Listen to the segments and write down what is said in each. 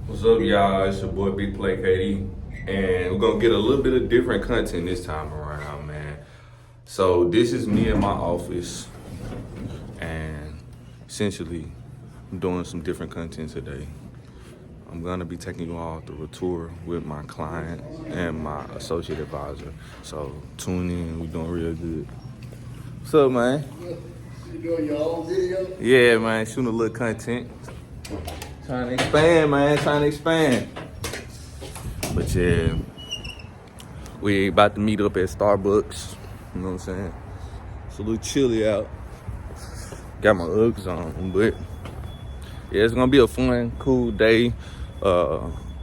What's up, y'all? It's your boy BigPlayKD, and we're gonna get a little bit of different content this time around, man. So this is me in my office, and essentially, I'm doing some different content today. I'm gonna be taking you all through a tour with my client and my associate advisor. So tune in. We're doing real good. What's up, man? You doing your own video? Yeah, man. Shooting a little content. Trying to expand, man. Trying to expand. But yeah, we about to meet up at Starbucks. You know what I'm saying? It's a little chilly out. Got my Uggs on, but yeah, it's gonna be a fun, cool day.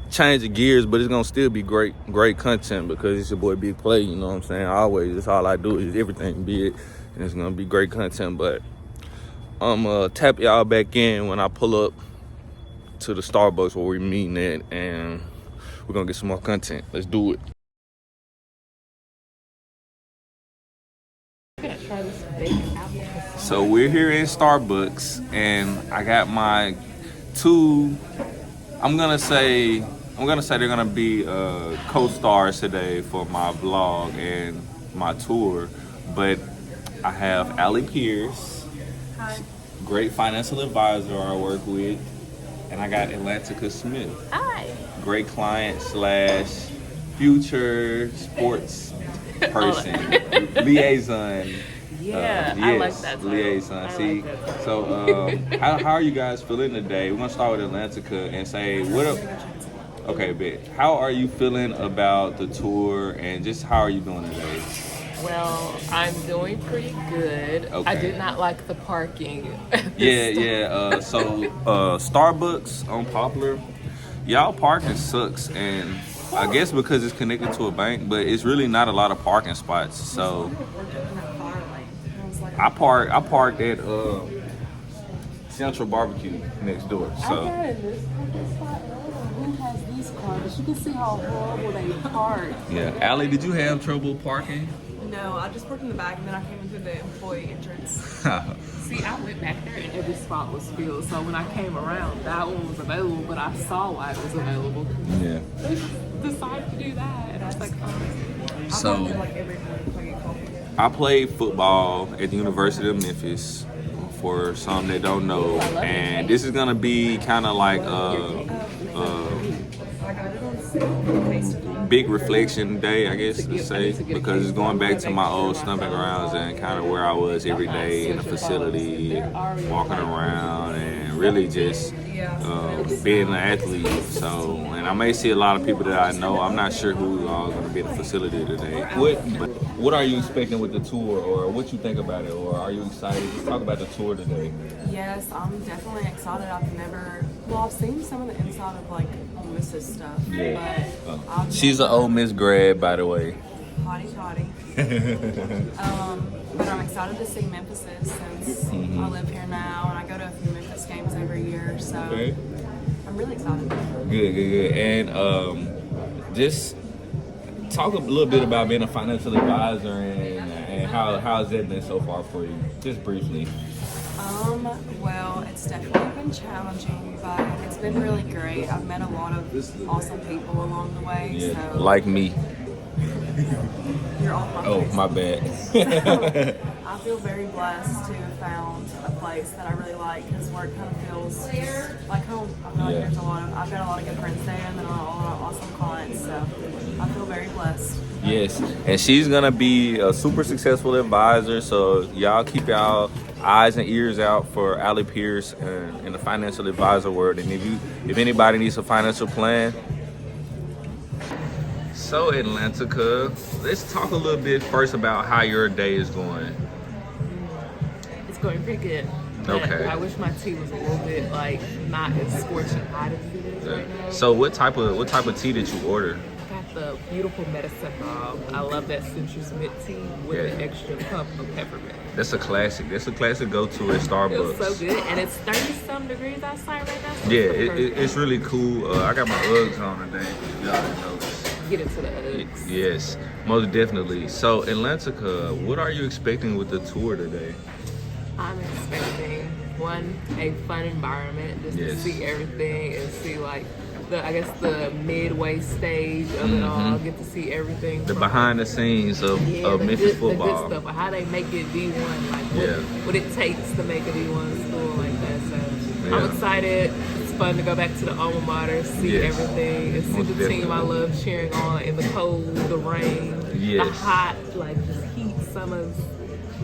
Change of gears, but it's gonna still be great content because it's your boy Big Play. You know what I'm saying? Always, that's all I do is everything big, and it's gonna be great content. But I'm tap y'all back in when I pull up to the Starbucks where we're meeting at, and we're gonna get some more content. Let's do it. So we're here in Starbucks, and I got my two. I'm gonna say they're gonna be co-stars today for my vlog and my tour. But I have Alli Pierce, Hi. great financial advisor I work with, and I got Atlantica Smith, Hi. great client / future sports person, liaison. Yeah, Yes, I like that title. liaison. I See, like that title. so how are you guys feeling today? We're gonna start with Atlantica and say what up. Okay, bet. How are you feeling about the tour and just how are you doing today? Well, I'm doing pretty good. Okay. I did not like the parking. Yeah. So Starbucks on Poplar, y'all parking sucks, and I guess because it's connected to a bank, but it's really not a lot of parking spots. So I parked at Central Barbecue next door. So I got in this parking spot earlier. Who has these cars? You can see how horrible they park. yeah, Alli, did you have trouble parking? No, I just parked in the back and then I came in through the employee entrance. See, I went back there and every spot was filled. So when I came around, that one was available, but I saw why it was available. Yeah. They just decided to do that, and I was like, oh. So Like every time I get coffee. I played football at the University of Memphis. For some that don't know, and this is gonna be kind of like big reflection day, I guess to say, because it's going back to my old stomping grounds and kind of where I was every day in the facility, walking around, and really just being an athlete. So, and I may see a lot of people that I know. I'm not sure who are going to be in the facility today. What are you expecting with the tour, or what you think about it, or are you excited? Let's talk about the tour today. Yes, I'm definitely excited. I've seen some of the inside of like Ole Miss's stuff. Yeah. But She's an Ole Miss grad, by the way. Hottie. But I'm excited to see Memphis's since I live here now and I go to a few Memphis games every year. So Okay. I'm really excited. Good. And just talk a little bit about being a financial advisor and how's that been so far for you, just briefly. Well, it's definitely been challenging, but it's been really great. I've met a lot of awesome people along the way. Yeah, So like me. you're off my Oh, face. my bad. I feel very blessed to have found a place that I really like because work kind of feels like home. I feel like Yeah. I've got a lot of good friends there and then a lot of awesome clients, so I feel very blessed. Yes, and she's gonna be a super successful advisor. So y'all keep y'all eyes and ears out for Alli Pierce in the financial advisor world. And if anybody needs a financial plan. So Atlantica, let's talk a little bit first about how your day is going. It's going pretty good. But Okay. I wish my tea was a little bit like not as scorching hot as it is right now. So what type of tea did you order? I got the beautiful medicine balm. I love that citrus mint tea with an extra cup of peppermint. That's a classic. That's a classic go-to at Starbucks. It's so good, and it's 30-some degrees outside right now. So Yeah, it's perfect. it's really cool. I got my Uggs on today. If y'all didn't notice. Get into the Uggs. Yes, most definitely. So Atlantica, what are you expecting with the tour today? I'm expecting a fun environment just to Yes. see everything and see like the midway stage of it all. Get to see everything. The from, behind the scenes of Memphis football. The good stuff, how they make it D1, like what it takes to make a D1 school like that. So I'm excited. It's fun to go back to the alma mater, see everything, and see Most the team I love cheering on in the cold, the rain, the hot, like just heat summers.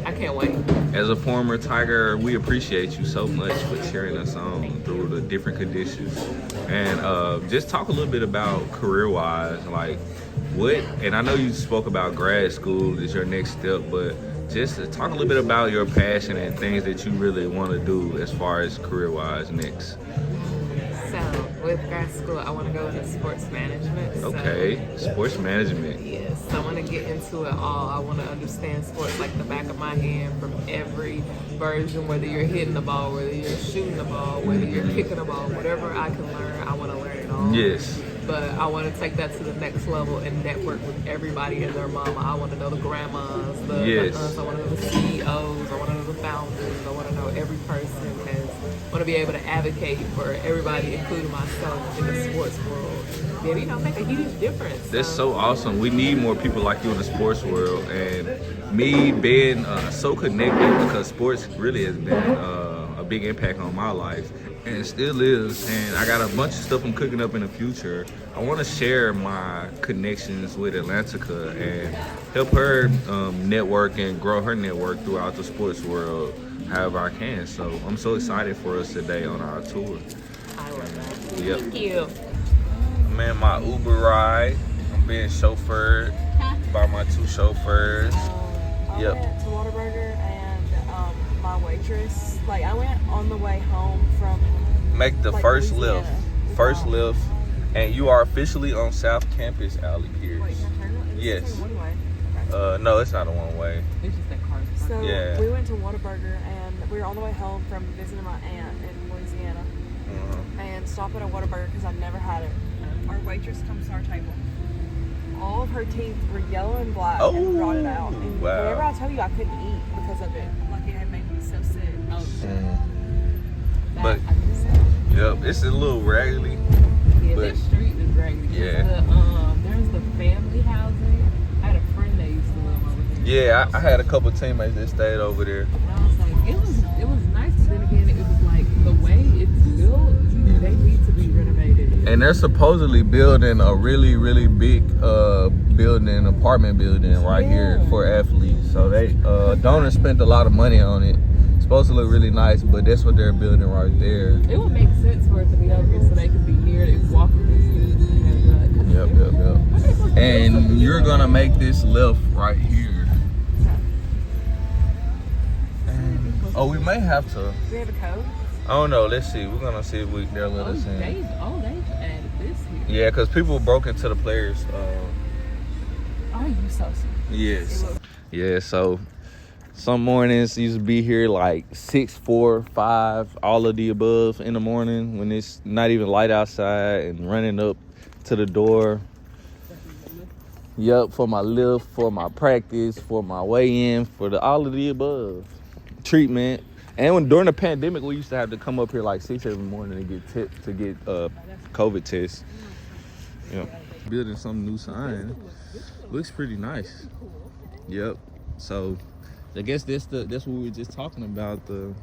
I can't wait. As a former Tiger, we appreciate you so much for cheering us on through the different conditions. And just talk a little bit about career-wise, like what, and I know you spoke about grad school is your next step, but just talk a little bit about your passion and things that you really want to do as far as career-wise next. So with grad school, I want to go into sports management. Okay, sports management. Yes, I want to get into it all. I want to understand sports like the back of my hand from every version, whether you're hitting the ball, whether you're shooting the ball, whether you're kicking the ball, whatever I can learn, I want to learn it all. Yes. But I want to take that to the next level and network with everybody and their mama. I want to know the grandmas, the aunts, I want to know the CEOs, I want to know the founders, I want to know every person, and I want to be able to advocate for everybody, including myself, in the sports world. And, make a huge difference. That's so awesome. We need more people like you in the sports world. And me being so connected, because sports really has been a big impact on my life. And it still is, and I got a bunch of stuff I'm cooking up in the future. I want to share my connections with Atlantica and help her network and grow her network throughout the sports world however I can. So I'm so excited for us today on our tour. I love that. Yep. Thank you. I'm in my Uber ride. I'm being chauffeured by my two chauffeurs. I went to Whataburger and my waitress, I went on the way home from Make the first Louisiana. lift. First lift. And you are officially on South Campus, Alli Pierce. Wait, can I turn it? Yes. One way. No, it's not a one way. It's just that car. So we went to Whataburger and we were on the way home from visiting my aunt in Louisiana and stopped at a Whataburger because I'd never had it. Our waitress comes to our table. All of her teeth were yellow and black and rotted out. And whenever I tell you I couldn't eat because of it, it had made me so sick. But it's a little raggedy. Yeah, but that street is raggedy. There's the family housing. I had a friend that used to live over there. Yeah, I had a couple teammates that stayed over there. And I was like, it was nice, but then again, it was like the way it's built, they need to be renovated. And they're supposedly building a really, really big apartment building right here for athletes. So they donors spent a lot of money on it. It's supposed to look really nice, but that's what they're building right there. It would make sense for it to be over here so they could be near it, walking distance. Yep. And you're gonna make this left right here. We may have to. Do we have a code? I don't know. Let's see. We're gonna see if they'll let us in. They've added this here. Yeah, because people broke into the players. Are you so serious? Yes. Yeah. So some mornings used to be here like 6, 4, 5, all of the above in the morning when it's not even light outside, and running up to the door. Yep, for my lift, for my practice, for my weigh-in, for all of the above. Treatment. And during the pandemic, we used to have to come up here like 6 every morning to get COVID tests. Yeah. Building some new sign. Looks pretty nice. Yep. So I guess that's what we were just talking about. The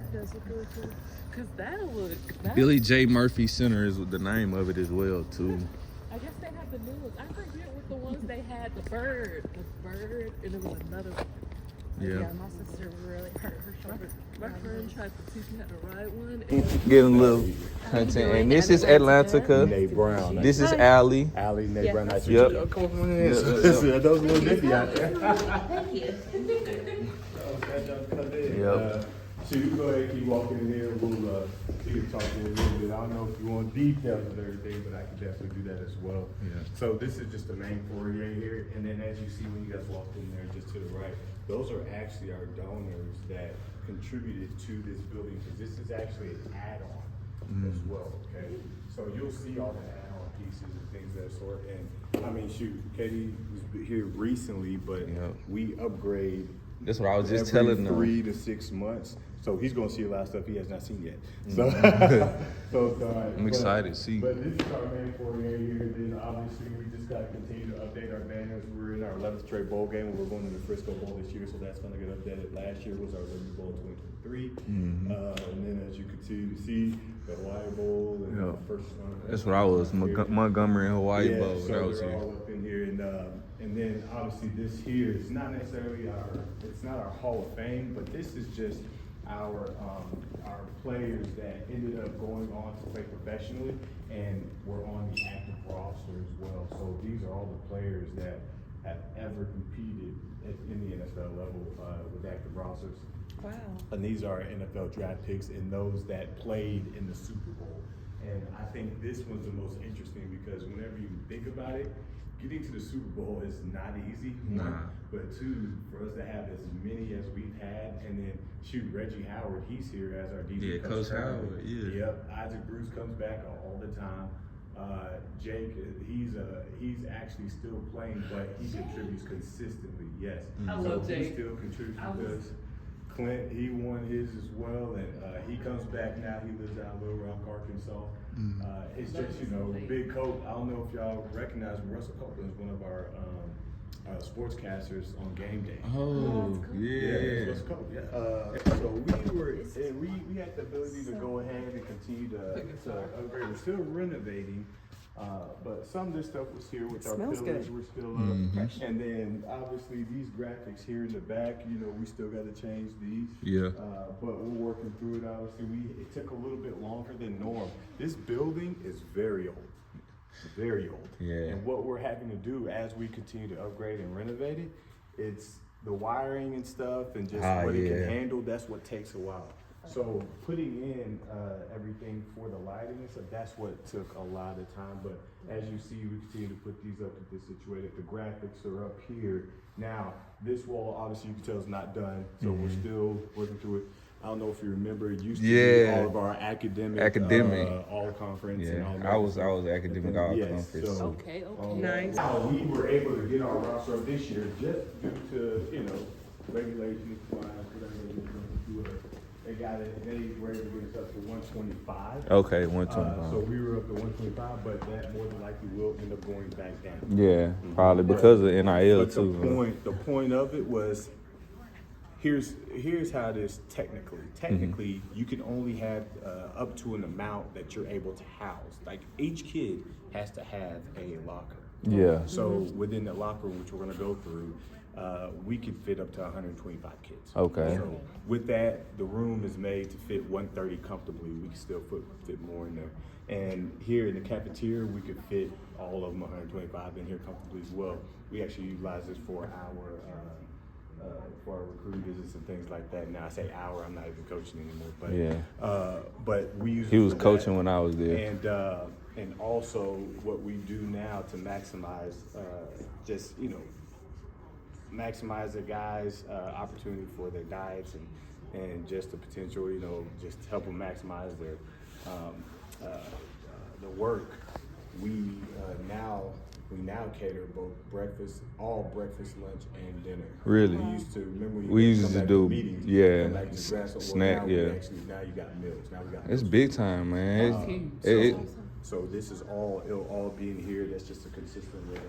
Billy J. Murphy Center is the name of it as well too. I guess they have the new ones. I forget what the ones they had. The bird, and there was another one. Yeah. My sister really hurt her shoulder. My friend tried to teach me how to ride one. Getting a little content. And this is Atlantica. Nate Brown. This is Alli. Alli, Nate Brown. Nice to Yep. meet you. Come on in. Those little nippy out there. Thank you. Yep. So you go ahead and keep walking in there. We'll you can talk to you a little bit. I don't know if you want details of everything, but I can definitely do that as well. Yeah. So this is just the main foyer here, and then as you see when you guys walked in there, just to the right, those are actually our donors that contributed to this building, because this is actually an add-on as well. Okay. So you'll see all the add-on pieces and things of that sort. And I mean, shoot, Katie was here recently, but we upgrade. That's what I was just every telling them. 3 to 6 months. So he's going to see a lot of stuff he has not seen yet. So, I'm excited to see. But this is our main foyer here. Then obviously we just got to continue to update our banners. We're in our 11th straight bowl game. We're going to the Frisco Bowl this year, so that's going to get updated. Last year was our Liberty Bowl 2023. And then as you continue to see, the Hawaii Bowl and the first one. That's what I was, Montgomery and Hawaii Yeah, Bowl. so That was they're here. all up in here, and then obviously this here is not necessarily it's not our Hall of Fame, but this is just our players that ended up going on to play professionally and were on the active roster as well. So these are all the players that have ever competed in the NFL level with active rosters. Wow. And these are NFL draft picks and those that played in the Super Bowl. And I think this one's the most interesting because whenever you think about it, getting to the Super Bowl is not easy. Nah. But two, for us to have as many as we've had, and then shoot, Reggie Howard, he's here as our DJ. Yeah, Coach Howard, yeah. Yep, Isaac Bruce comes back all the time. Jake, he's actually still playing, but he contributes consistently. Yes, I so love he Jake. still contributes with us. Clint, he won his as well, and he comes back now. He lives out in Little Rock, Arkansas. It's just, Big Coach. I don't know if y'all recognize him. Russell Copeland is one of our sportscasters on game day. Oh, yeah. Russell Copeland. So we had the ability to go ahead and continue to upgrade. We're still renovating. But some of this stuff was here with our Smells pillars. good. We're still up. And then obviously these graphics here in the back, we still got to change these. Yeah. But we're working through it. Obviously, it took a little bit longer than norm. This building is very old. Very old. Yeah. And what we're having to do as we continue to upgrade and renovate it, it's the wiring and stuff and just what it can handle, that's what takes a while. So putting in everything for the lighting and stuff, that's what took a lot of time. But as you see, we continue to put these up to this situated. The graphics are up here. Now, this wall, obviously, you can tell is not done. So we're still working through it. I don't know if you remember, it used to be all of our academic all conference. Yeah, and I was academic all conference. So, Okay. Nice. now we were able to get our roster up this year just due to, regulations, compliance, whatever they do. They were able to get us up to 125. Okay, 125. So we were up to 125, but that more than likely will end up going back down. Yeah, probably because of NIL But too. the point of it was, here's how it is technically. Technically, you can only have up to an amount that you're able to house. Like each kid has to have a locker. Yeah. So within the locker room, which we're gonna go through, we can fit up to 125 kids. Okay. So with that, the room is made to fit 130 comfortably. We can still fit more in there. And here in the cafeteria, we could fit all of them 125 in here comfortably as well. We actually utilize this for our recruiting visits and things like that. Now I say our, I'm not even coaching anymore. But but we use. He was for coaching that. when I was there. And also what we do now to maximize maximize the guys' opportunity for their diets and just the potential, just help them maximize their the work. We now cater both all breakfast, lunch, and dinner. Really? We used to remember when We you used come to back do- from meetings, yeah, you come back to grab some- snack, now yeah. now you got meals. Now we got It's meals. big time, man. So this is it'll all be in here. That's just a consistent way.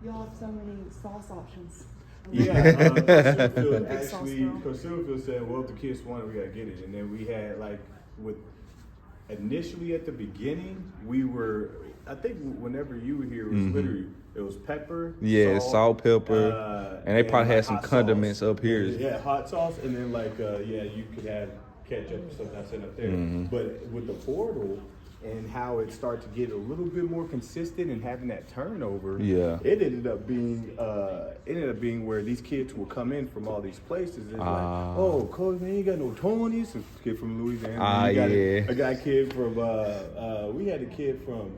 Y'all have so many sauce options. Yeah, Silverfield Big sauce actually, girl. because Silverfield said, well, if the kids want it, we gotta get it. And then we had initially at the beginning, I think whenever you were here, it was literally, it was pepper, Yeah, salt, pepper, and they probably had some hot condiments sauce. up here. Yeah, hot sauce, and then you could have ketchup and stuff that's in up there. But with the portal and how it started to get a little bit more consistent and having that turnover, it ended up being where these kids will come in from all these places and like, oh, Coach, man, you got no Tonys? A kid from Louisiana. A kid from we had a kid from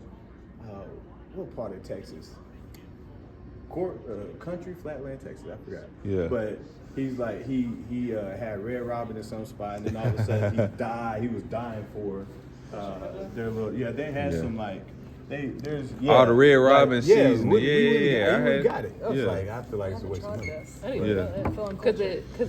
what part of Texas? Country, Flatland, Texas, I forgot. Yeah. But he's like, he had Red Robin in some spot, and then all of a sudden he was dying for their little, they had some there's all the Red Robin seasoning. I got it. I was like, I feel like it's a waste of money. Anyway, because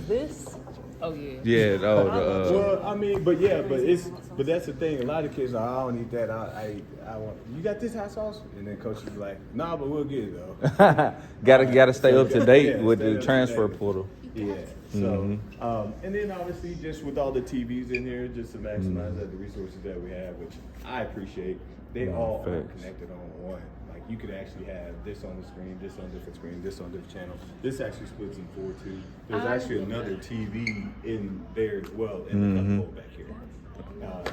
this Oh yeah. Yeah, Well, I mean, but that's the thing. A lot of kids are, I don't need that. I want. You got this hot sauce, and then coach will be like, nah, but we'll get it though. gotta stay up to date Yeah, with stay the up to transfer date. portal. Yeah. So, and then obviously just with all the TVs in here, just to maximize the resources that we have, which I appreciate. They all are Facts. connected on one. Like you could actually have this on the screen, this on different screen, this on different channel. This actually splits in 4 too. There's actually another TV in there as well, in the cup back here.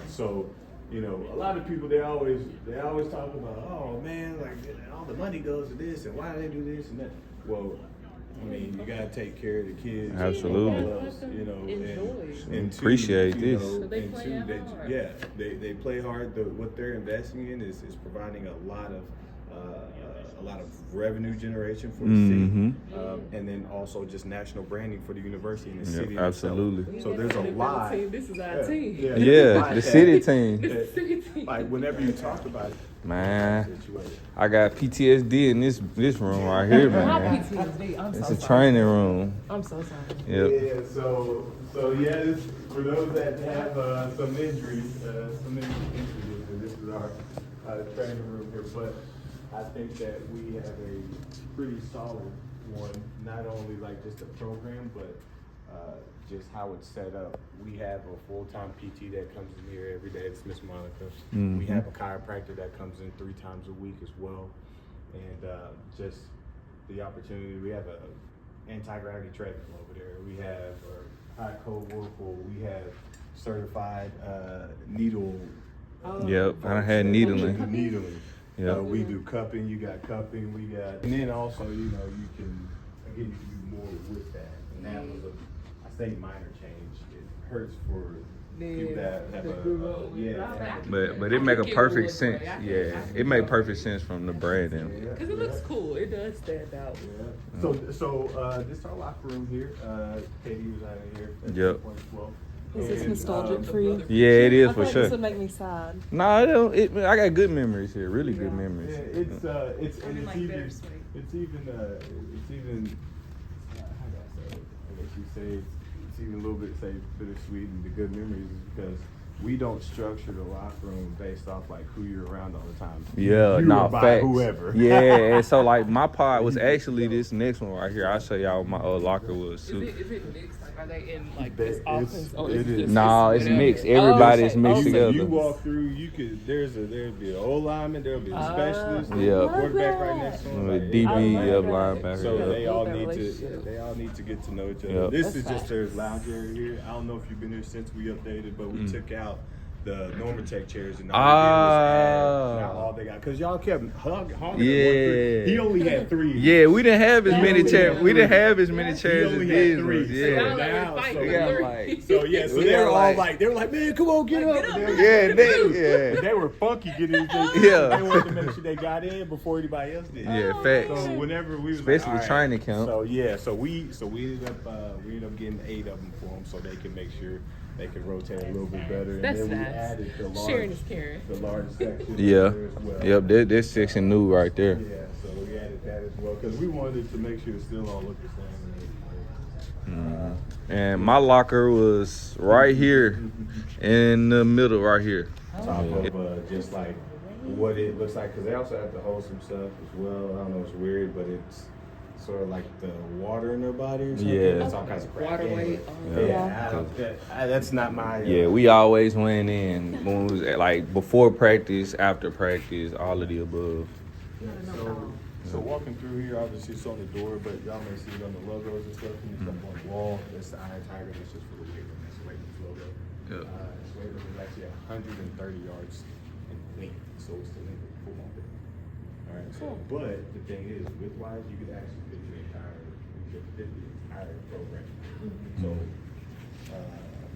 So, you know, a lot of people they always talk about, oh man, like all the money goes to this, and why do they do this and that? Well, I mean, you gotta take care of the kids. Absolutely. All else, you know, and two, Appreciate you this. know, So they and play two, hard. they play hard. What they're investing in is providing a lot of revenue generation for the city, and then also just national branding for the university and the city. Absolutely. So there's a lot. This is our team. Yeah, the city team. Like whenever you talk about it, Man, I got PTSD in this room right here, man. PTSD. I'm It's so a sorry. training room. I'm so sorry. Yep. Yeah, so yeah, this, for those that have some injuries, this is our training room here. But I think that we have a pretty solid one, not only like just the program, but just how it's set up. We have a full-time PT that comes in here every day. It's Miss Monica. We have a chiropractor that comes in 3 times a week as well, and just the opportunity. We have a anti-gravity treadmill over there. We have a high cold whirlpool. We have certified needle. Yep, I done had needling. Needling. Yep. We do cupping. You got cupping. We got, and then also, you know, you can again you can do more with that. And that was I say minor change. It hurts for people that have But it make a perfect sense. Yeah, it make perfect sense from the branding. Because it looks cool. It does stand out. Yeah. So this is our locker room here. Katie was out of here. Yep. Is this nostalgic for you? Yeah, it is I for thought sure. this would make me sad. Nah, I got good memories here. Really good memories. Yeah, it's even how do I say it? I guess you say it's even a little bit bittersweet, and the good memories is because we don't structure the locker room based off like who you're around all the time. Yeah, you nah, by facts. whoever. Yeah, and so like my pod was actually this next one right here. I'll show y'all what my locker was. Is it mixed? Like, are they in like That- this it's- offense? Or it is is. Nah, it's mixed. Everybody's mixed You together. walk through, you could there'd be an O lineman, there'll be a specialist, Yeah. quarterback right next to him. With like, DB, I yep, love that. linebacker. So Yep. they all That need relationship. to get to know each other. Yep. This is That's just their lounge area here. I don't know if you've been here since we updated, but we took out the Normatech chairs and all now all they got because y'all kept hogging. Yeah. He only had 3. Yeah, we didn't have as many chairs. We didn't have as many He chairs as only these had 3. ones. So Yeah. now, Fight so with got three. like- So yeah, so We they got were all like- like, they were like, man, come on, get up. Yeah, They were funky getting anything. Yeah. They wanted to make sure they got in before anybody else did. Yeah, facts. So whenever we was Especially like, all training camp. So yeah, so we ended up getting 8 of them for them so they can make sure they can rotate a little bit better. And That's then we nice. added Sharing is caring. the large section Yeah. there as well. Yep, this section new right there. Yeah, so we added that as well because we wanted to make sure it still all looked the same. And my locker was right here in the middle right here. Top of just like what it looks like because they also have to hold some stuff as well. I don't know, it's weird, but it's sort of like the water in their body or something. Yeah. It's all kinds of crap. Water weight. That's not my. Yeah, we always went in when we was at, like before practice, after practice, all of the above. So walking through here, obviously it's on the door, but y'all may see it on the logos and stuff and stuff on the wall. That's the Iron Tiger. That's just for the weight room. That's the weight room's logo. Yep. This weight room is actually 130 yards in length, so it's the length of the football field. All right. So, but the thing is, width-wise, you could actually fit the entire program. So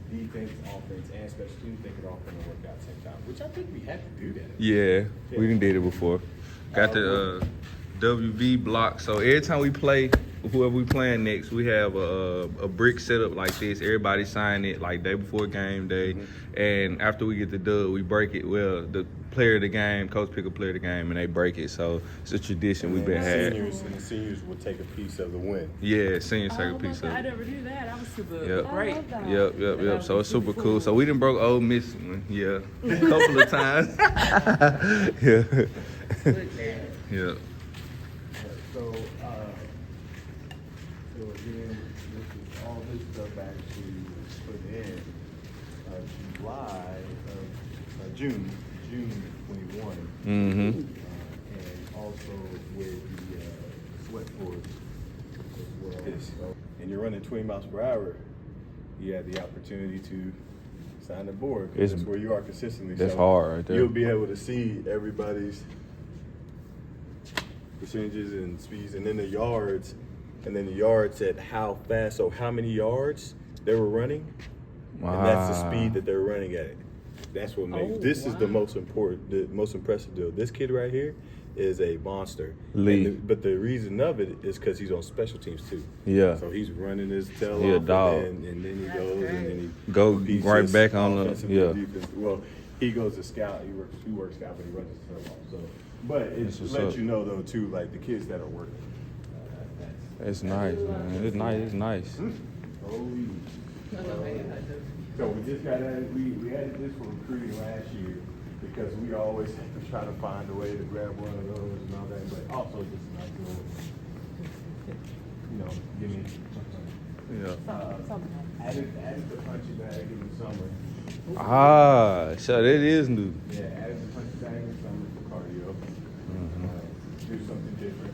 defense, offense, and special teams, they could all come and work out at the same time, which I think we had to do that. Yeah, we done did it before. Got the WV block. So every time we play, whoever we playing next, we have a brick setup like this. Everybody sign it like day before game day, and after we get the dub, we break it. Well, the player of the game, coach pick a player of the game, and they break it. So it's a tradition we've been had. The seniors will take a piece of the win. Yeah, seniors take a piece of I it. never knew that. I was super Yep. great. Yep. So it's super cool. So we done broke Ole Miss one, a couple of times. Yeah. Yeah. So again, this is all this stuff actually was put in June 21. Mm-hmm. And also with the sweat boards as well. So, and you're running 20 miles per hour, you have the opportunity to sign the board. It's- That's where you are consistently. That's So hard right there. You'll be able to see everybody's percentages and speeds, and then the yards, at how fast, so how many yards they were running, and that's the speed that they're running at it. That's what makes this is the most important, the most impressive deal. This kid right here is a monster. Lee. But the reason of it is because he's on special teams too. Yeah. So he's running his tail He a off, dog. and then he goes, and then he Go he's right just back on the offensive yeah. and defense. Well, he goes to scout. He works scout, but he runs his tail off. So, but it That's what's lets up. you know though too, like the kids that are working. It's nice, man. It's nice. It's nice. So we just got added, we added this for recruiting last year because we always have to try to find a way to grab one of those and all that, but also just a nice little, give me Yeah. added the punching bag in the summer. So that is new. Yeah, added the punching bag in the summer for cardio. Do something different.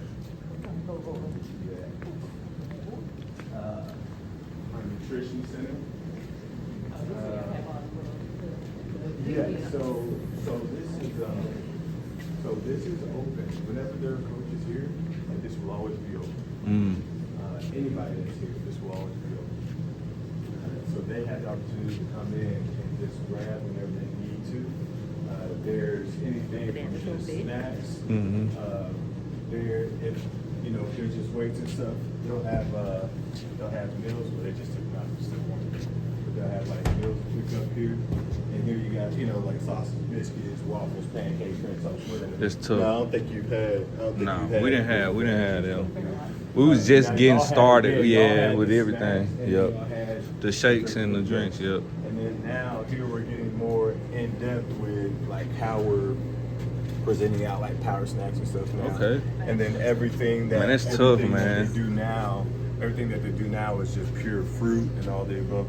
Yeah. Our nutrition center. Yeah, so this is open. Whenever there are coaches here, like this will always be open. Anybody that's here, this will always be open. So they have the opportunity to come in and just grab whenever they need to. There's anything from just snacks. If there's just weights and stuff, they'll have meals, but they just took them out of the one. But they'll have like meals picked up here, and here you got like sausage, biscuits, waffles, pancakes, shrimp, sauce. It's tough. No, I don't think you've had. We didn't have them. We was just getting started, with everything. Yep. The shakes and the drinks, yep. And then now here we're getting more in depth with like how we're presenting out like power snacks and stuff now. Okay. And then everything that Man, that's tough, everything man. that they do now, everything that they do now is just pure fruit and all the above.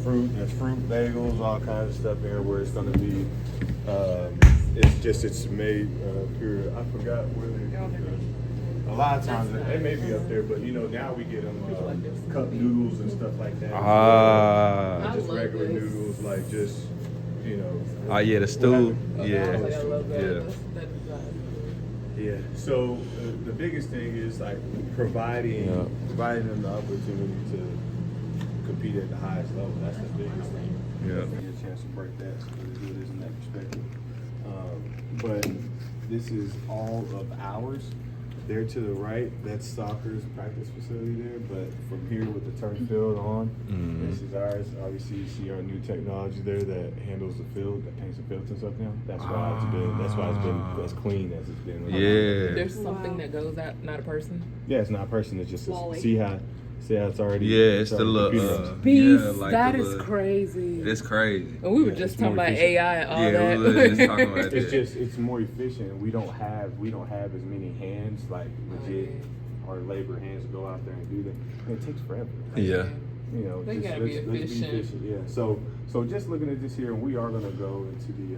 Fruit. There's fruit bagels, all kinds of stuff there where it's gonna be. It's made pure. I forgot where they. A lot of times it may be up there, but now we get them cup noodles and stuff like that. Just regular noodles, like just The stew. Yeah. So the biggest thing is like providing them the opportunity to compete at the highest level. That's the biggest thing. Yeah. Get a chance to break that, so it is in that perspective. But this is all of ours. There to the right, that's soccer's practice facility there, but from here with the turf field on, this is ours. Obviously, you see our new technology there that handles the field, that paints the fields and stuff now. That's why it's been as clean as it's been. Yeah. There's something that goes out, not a person. Yeah, it's not a person. It's just see how it's already. Yeah, it's the already little. computerized. Beast, like that the is little- crazy. It's crazy. And we were Yeah, just it's talking more about efficient. AI and all Yeah, that. we were just talking about It's that. it's more efficient. We don't have as many hands like legit hard labor hands to go out there and do that. And it takes forever. Yeah. They gotta be efficient. Yeah. So just looking at this here, and we are gonna go into the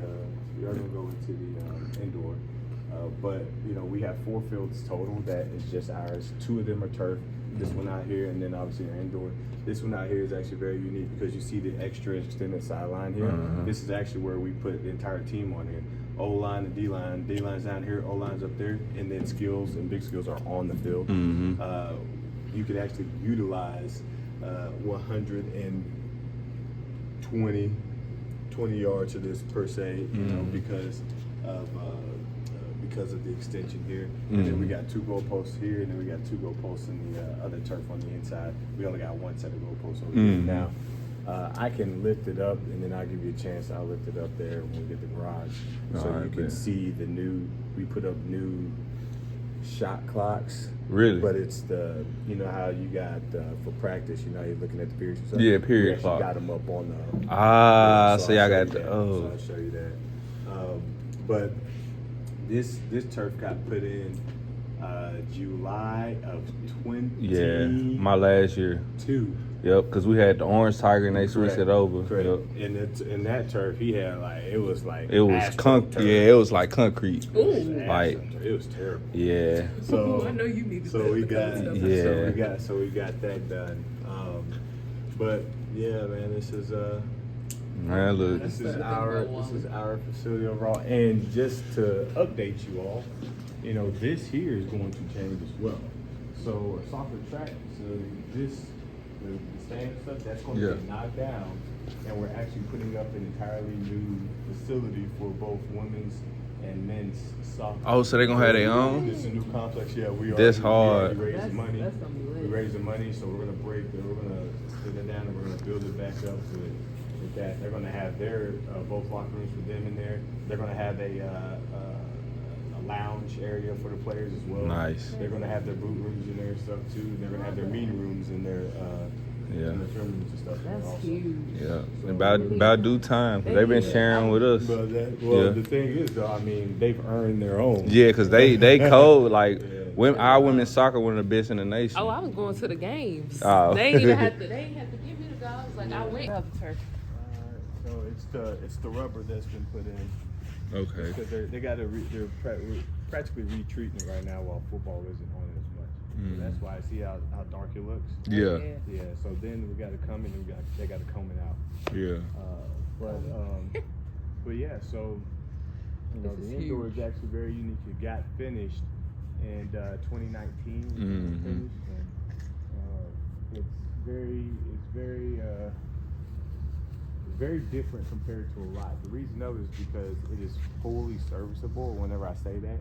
indoor. But we have 4 fields total that is just ours. 2 of them are turf. This one out here, and then obviously our indoor. This one out here is actually very unique because you see the extra extended sideline here. This is actually where we put the entire team on here. O-line and D-line. D-line's down here, O-line's up there, and then skills and big skills are on the field. You could actually utilize 120 yards of this per se, because of the extension here. And then we got 2 goalposts here, and then we got 2 goalposts in the other turf on the inside. We only got 1 set of goalposts over here now. I can lift it up, and then I'll give you a chance. I'll lift it up there when we get the garage, so All right, you can bet. see the new. We put up new shot clocks. Really? But it's the, you know how you got for practice, you know, you're looking at the periods and stuff. Yeah, period we clock. Got them up on the. So y'all I'll got show the you that. oh. So I'll show you that. But this turf got put in July of 20. Yeah, my last year. Yep, because we had the orange tiger and they switched it over. Correct. Yep. And in that turf, he had it was concrete. turf. Yeah, it was like concrete. Ooh. Like, it was terrible. yeah. So I know you needed so that we to got come Yeah. so we got that done. But yeah, man, this is Man, look. this is our facility overall. And just to update you all, you know, this here is going to change as well. So a soccer track facility, the stand stuff, that's going to get knocked down, and we're actually putting up an entirely new facility for both women's and men's soccer. Oh, so they're gonna have their own? It's a new complex. Yeah, we That's we hard. already raised the money. That's gonna be lit. We raised the money, so we're gonna sit it down and we're gonna build it back up with that. They're gonna have their both locker rooms for them in there. They're gonna have a lounge area for the players as well. Nice. They're gonna have their boot rooms in there and stuff too. And they're gonna have their meeting rooms in their in the film rooms and stuff. That's also. huge. Yeah. About due time. 'Cause they've been sharing with us. But Yeah. the thing is, though, I mean, they've earned their own. Yeah, because they cold. Like, Yeah. our women's soccer one of the best in the nation. Oh, I was going to the games. Oh. They ain't even had to give me the go. I was like, I went. So it's the rubber that's been put in. Okay. Because they're practically retreating it right now while football isn't on it as much. So that's why I see how dark it looks. Yeah. Yeah. So then we got to come in and they got to comb it out. Yeah. But yeah. So you know, This the is indoor huge. is actually very unique. It got finished in 2019. Mhm. Finished, and it's very different compared to a lot. The reason of it is because it is fully serviceable. Whenever I say that,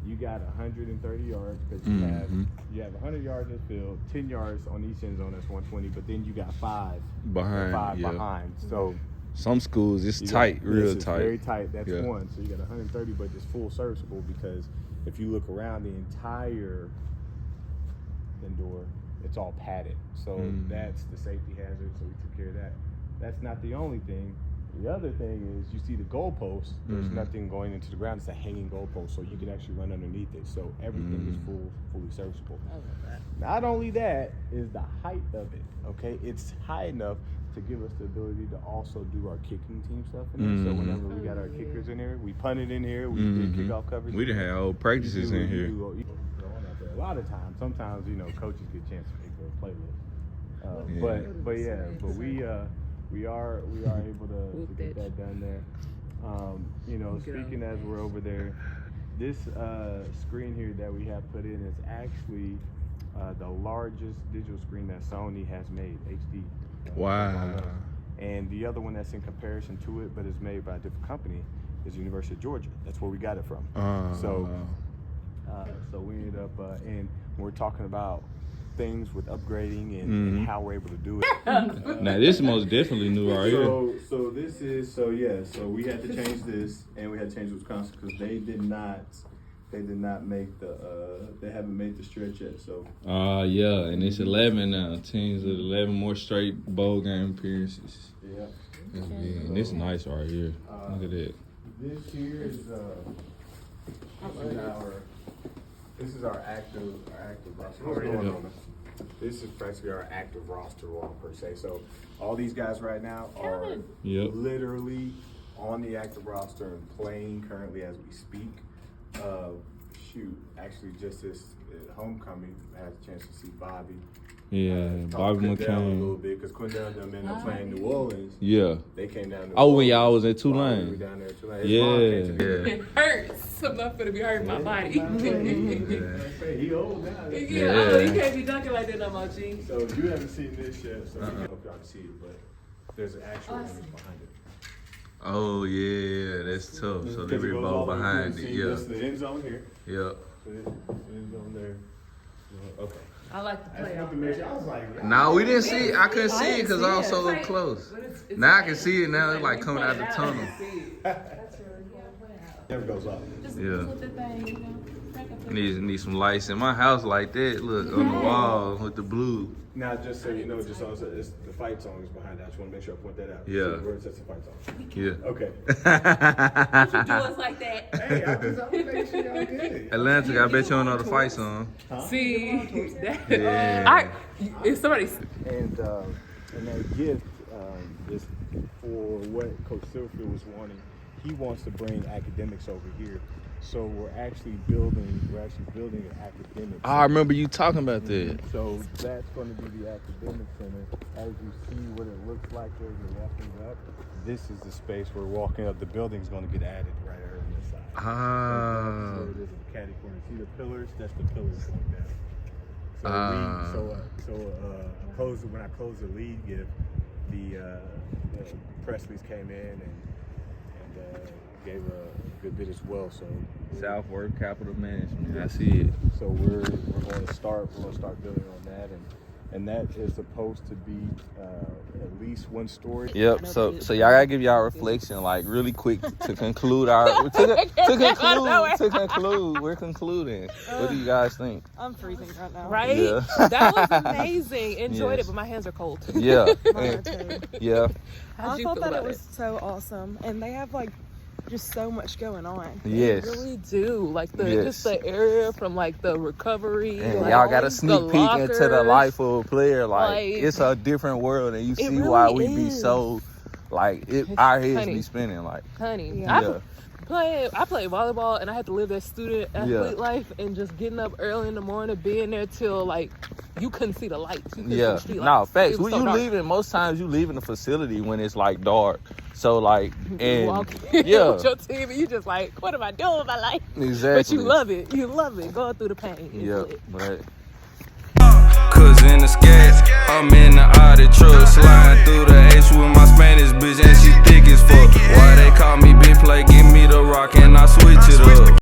you got 130 yards because you have 100 yards in the field, 10 yards on each end zone. That's 120. But then you got five Behind. behind. So Some schools it's you tight, got, real it's tight. very tight. That's Yeah. one. So you got 130, but it's full serviceable because if you look around the entire indoor, it's all padded. So that's the safety hazard. So we took care of that. That's not the only thing. The other thing is you see the goalpost. There's nothing going into the ground. It's a hanging goalpost, so you can actually run underneath it. So everything is fully serviceable. I love that. Not only that is the height of it. Okay, it's high enough to give us the ability to also do our kicking team stuff in there. So whenever we got our kickers in here, we punted in here. We did kickoff coverage. We didn't have old practices in here. You go on out there. A lot of times, sometimes you know, coaches get a chance to pick their playlist. But we are able to get that done there. You know, speaking as we're over there, this screen here that we have put in is actually the largest digital screen that Sony has made, HD. Wow. And the other one that's in comparison to it, but is made by a different company, is University of Georgia. That's where we got it from. So we ended up, and we're talking about things with upgrading and how we're able to do it. Now this is most definitely new right here. So we had to change this, and we had to change Wisconsin because they did not make they haven't made the stretch yet. So Yeah, and it's 11 now. Teams with 11 more straight bowl game appearances. yeah, That's big. And this is nice right here. Look at that. this here is this is our active roster. What's going on? This is practically our active roster per se. So all these guys right now are literally on the active roster and playing currently as we speak. Actually just this homecoming, I had a chance to see Bobby. Yeah, Bobby Quindell a little McCain. bit because Quindell and them ended up playing New Orleans. Yeah. They came down to Oh, when y'all was at We Tulane. were down there at Tulane. His mom came to me. Yeah. It hurts. I'm not gonna be hurting my body. He old now. You can't be dunking like that no more, G. So you haven't seen this yet, so I don't know if y'all can see it, but there's an actual image behind it. Oh yeah, that's tough. So they Because it goes revolve all the way behind through. it. See, Yeah. This is the end zone here. Yeah. The end zone there. Okay. I like to play That's off the measure. I was like, No, we didn't see it. I couldn't see it because I was so It's like- close. but it's Now I like- can see it. Now it's like you coming play out the it tunnel. you see it. That's really cool. Play out. never goes up. Just Yeah. flip the thing, you know. Back up there. Need some lights in my house like that. Look on the wall with the blue. Now, just so you know, just also, it's the fight song is behind that. I just want to make sure I point that out. Yeah. See where it says the fight song. Yeah. Okay. You do us like that. Hey, I just want to make sure y'all good. Atlantic, I bet you don't know the fight song. See, that, Yeah. if somebody, And that gift is for what Coach Silverfield was wanting. He wants to bring academics over here. So we're actually building an academic I remember you talking about that. So that's going to be the academic center. As you see what it looks like as you're walking up, this is the space where walking up. The building's going to get added right here on this side. Ah. So it is a caddy corner. See the pillars? That's the pillars going down. So when I closed the lead gift, the Presleys came in and gave a good bit as well. So Southward Capital Management. I see it. so we're going to start building on that, and that is supposed to be at least one story. Yep. So y'all gotta give y'all a reflection, like really quick to conclude our to conclude. We're concluding. What do you guys think? I'm freezing right now. right? Yeah. That was amazing. Enjoyed Yes. it, but my hands are cold. Yeah. Mine too. Yeah. How'd I you thought feel that about it was so awesome, and they have like just so much going on. Yes. They really do. Like Yes. just the area from like the recovery. And like, y'all got a the sneak peek into the lockers. life of a player. Like Like, it's a different world, and you see really why we be is. so like our heads Honey. be spinning. Like Honey, Yeah. I played volleyball, and I had to live that student athlete life, and just getting up early in the morning, being there till like you couldn't see the lights. You couldn't see yeah, the street no lights. facts. It was When so you dark. leaving, most times you leaving the facility when it's like dark. So like You and walk in yeah, with your team, and you just like, what am I doing with my life? exactly. But you love it. You love it. Going through the pain. It's Yeah, lit. but Cause in the sketch, I'm in the Audi truck, sliding through the H with my Spanish bitch, and she thick as fuck. Why they call me BigPlay? Give me the rock and I switch it